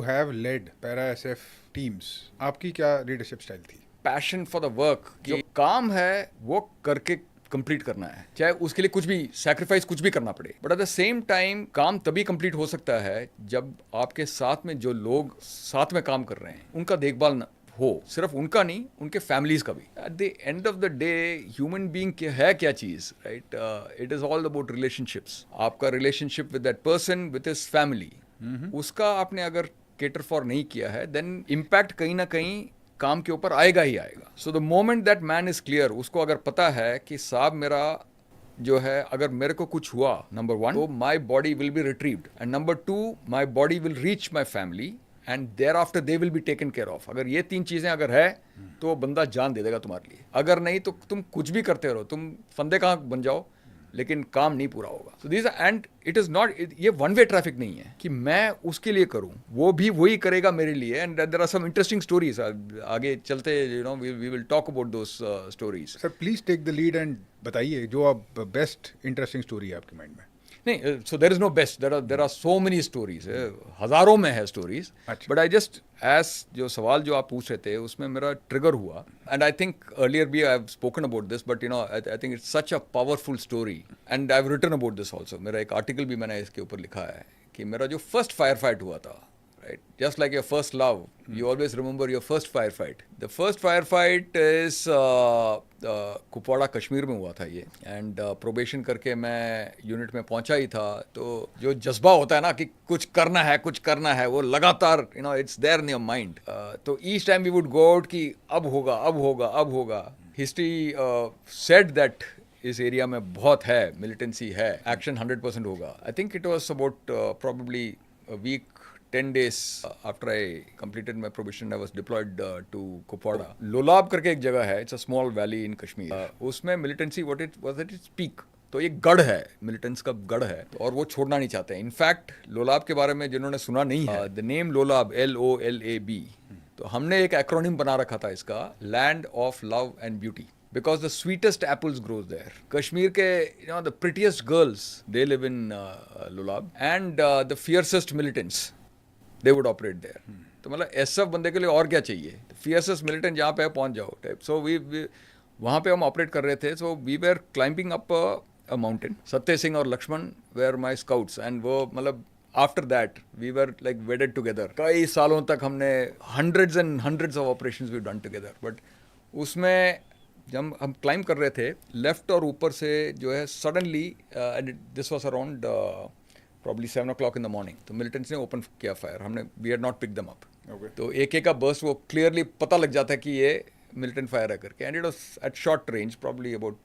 have led para SF teams, आपकी क्या leadership style थी? पैशन फॉर द वर्क, जो काम है वो करके कंप्लीट करना है, चाहे उसके लिए कुछ भी सैक्रिफाइस कुछ भी करना पड़े। But at the same time काम तभी कंप्लीट हो सकता है जब आपके साथ में जो लोग साथ में काम कर रहे हैं उनका देखभाल हो, सिर्फ उनका नहीं, उनके फैमिलीज का भी। At the end of the day human being है क्या चीज, right? It is all about relationships. आपका relationship with that person, with his family, उसका आपने अगर केटर फॉर नहीं किया है, देन इम्पैक्ट कहीं ना कहीं काम के ऊपर आएगा ही आएगा। So the moment that man is clear, उसको अगर पता है कि साहब मेरा जो है, अगर मेरे को कुछ हुआ, नंबर वन, तो my body will be retrieved, and number two, my body will reach my family, and thereafter they will be taken care of. अगर ये तीन चीजें अगर है तो बंदा जान दे देगा तुम्हारे लिए। अगर नहीं तो तुम कुछ भी करते रहो, तुम फंदे कहाँ बन जाओ, लेकिन काम नहीं पूरा होगा। So this and it is not, ये वन वे ट्रैफिक नहीं है कि मैं उसके लिए करूं, वो भी वही करेगा मेरे लिए। And there are some interesting stories, आगे चलते you know we will talk about those stories. Sir please take the lead and बताइए जो आप बेस्ट इंटरेस्टिंग स्टोरी है आपके माइंड में। नहीं, so there is no best, there are so many stories, हजारों में है stories. But I just as जो सवाल जो आप पूछ रहे थे उसमें मेरा ट्रिगर हुआ, एंड आई थिंक अर्लियर भी I have spoken about this, but you know I think it's such a powerful story, and I have written about this also. मेरा एक आर्टिकल भी मैंने इसके ऊपर लिखा है कि मेरा जो फर्स्ट फायर फाइट हुआ था, right? Just like your first love, you always remember your first firefight. The first firefight is Kupwara Kashmir में हुआ था ये, एंड प्रोबेशन करके मैं यूनिट में पहुंचा ही था। तो जो जज्बा होता है ना कि कुछ करना है, कुछ करना है, वो लगातार you know it's there in your mind. तो each time we would go out कि अब होगा, अब होगा, अब होगा। हिस्ट्री सेड दैट इस एरिया में बहुत है, मिलिटेंसी है, एक्शन 100% होगा। I think it was about probably a week, 10 days after I completed my probation, I was deployed to Kupwara. Lolab करके एक जगह है, it's a small valley in Kashmir. उसमें militancy what it was at its peak. तो ये गढ़ है, militants का गढ़ है, तो और वो छोड़ना नहीं चाहते हैं। इनफैक्ट लोलाब के बारे में जिन्होंने सुना नहीं है, द नेम लोलाब, LOLAB, तो हमने एक एक्रोनिम बना रखा था इसका, land of love and beauty, because the sweetest apples grows there. Kashmir ke, you know, the prettiest girls, they live in Lulab, and the fiercest militants, they would operate there. तो मतलब ऐसा बंदे के लिए और क्या चाहिए? fiercest militant जहाँ पे पहुँच जाओ टाइप। So we वहाँ पे हम ऑपरेट कर रहे थे। So we were climbing up a mountain. सत्य सिंह और Lakshman were my scouts, and वो मतलब after that we were like wedded together. कई सालों तक हमने hundreds and hundreds of operations we've done together. But उसमें जब हम क्लाइंब कर रहे थे, लेफ्ट और ऊपर से जो है suddenly, this was around probably 7 o'clock in the morning, तो मिलिटेंट्स ने ओपन किया फायर। हमने we had not pick them up. तो एक एक का बर्स्ट वो क्लियरली पता लग जाता है कि ये मिलिटेंट फायर है करके, and it was at short range, probably about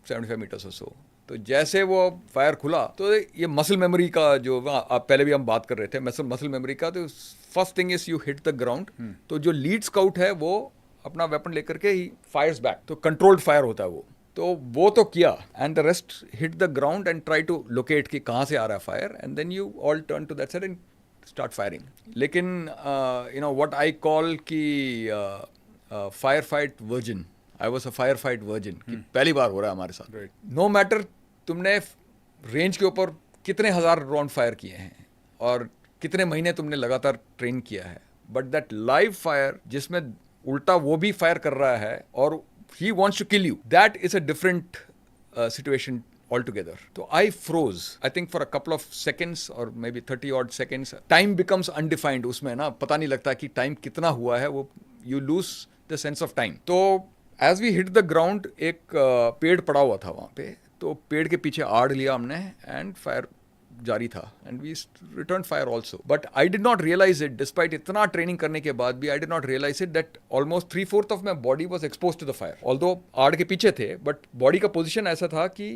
75 meters और सो। तो जैसे वो फायर खुला तो ये मसल मेमोरी का जो आप पहले भी हम बात कर रहे थे, मसल मेमोरी का, तो first thing is you hit the ground. तो जो लीड स्काउट है वो अपना वेपन लेकर के ही फायर्स बैक, तो कंट्रोल्ड फायर होता है वो तो किया, and the rest hit the ground and try to locate कि कहाँ से आ रहा है fire, and then you all turn to that side and start firing. लेकिन you know what I call कि firefight virgin, I was a firefight virgin, कि पहली बार हो रहा है हमारे साथ। नो मैटर तुमने रेंज के ऊपर कितने हजार राउंड फायर किए हैं और कितने महीने तुमने लगातार ट्रेन किया है, बट दैट लाइव फायर जिसमें उल्टा वो भी फायर कर रहा है और he wants to kill you, that is a different situation altogether. So I froze, I think for a couple of seconds or maybe 30 odd seconds. Time becomes undefined, उसमें ना पता नहीं लगता कि टाइम कितना हुआ है, वो you lose the sense of time. तो as we hit the ground, एक पेड़ पड़ा हुआ था वहाँ पे, तो पेड़ के पीछे आड़ लिया हमने एंड फायर जारी था, and we return fire also. But I did not realise it, despite इतना ट्रेनिंग करने के बाद भी I did not realise it that almost 3/4 of my body was expose to the fire. Although आड़ के पीछे थे, बट बॉडी का पोजिशन ऐसा था कि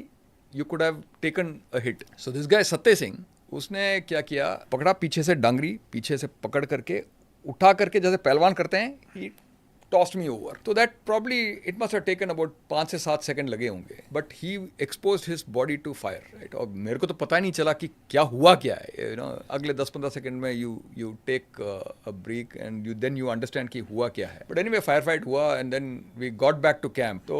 you could have taken a hit. So this guy सत्य सिंह, उसने क्या किया, पकड़ा पीछे से डांगरी, पीछे से पकड़ करके उठा करके, जैसे पहलवान करते हैं, ही tossed me over. So that probably it must have taken about 5 से 7 सेकंड लगे होंगे. But he exposed his body to fire. Right? और मेरे को तो पता नहीं चला कि क्या हुआ क्या है. You know, अगले 10-15 सेकंड में you take a break and then you understand कि हुआ क्या है. But anyway, firefight हुआ and then we got back to camp. तो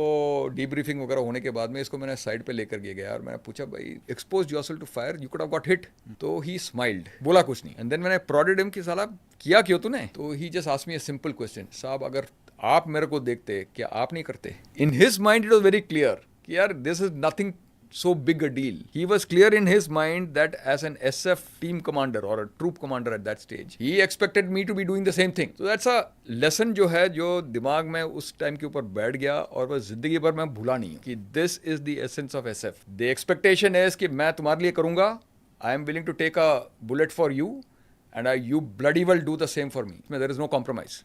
debriefing वगैरह होने के बाद में इसको मैंने साइड पे लेकर गया और मैंने पूछा भाई exposed yourself to fire, you could have got hit. तो he smiled, बोला कुछ नहीं. And then मैंने prodded him कि साला किया क्यों तूने? तो he just asked me a simple question. साहब अगर आप मेरे को देखते क्या आप नहीं करते? In his mind it was very clear कि यार this is nothing so big a deal. He was clear in his mind that as an SF team commander or a troop commander at that stage, he expected me to be doing the same thing. So that's a lesson जो है जो दिमाग में उस time के ऊपर बैठ गया और वह जिंदगी भर मैं भूला नहीं कि this is the essence of SF. The expectation is कि मैं तुम्हारे लिए करूँगा. I am willing to take a bullet for you and you bloody well do the same for me. There is no compromise.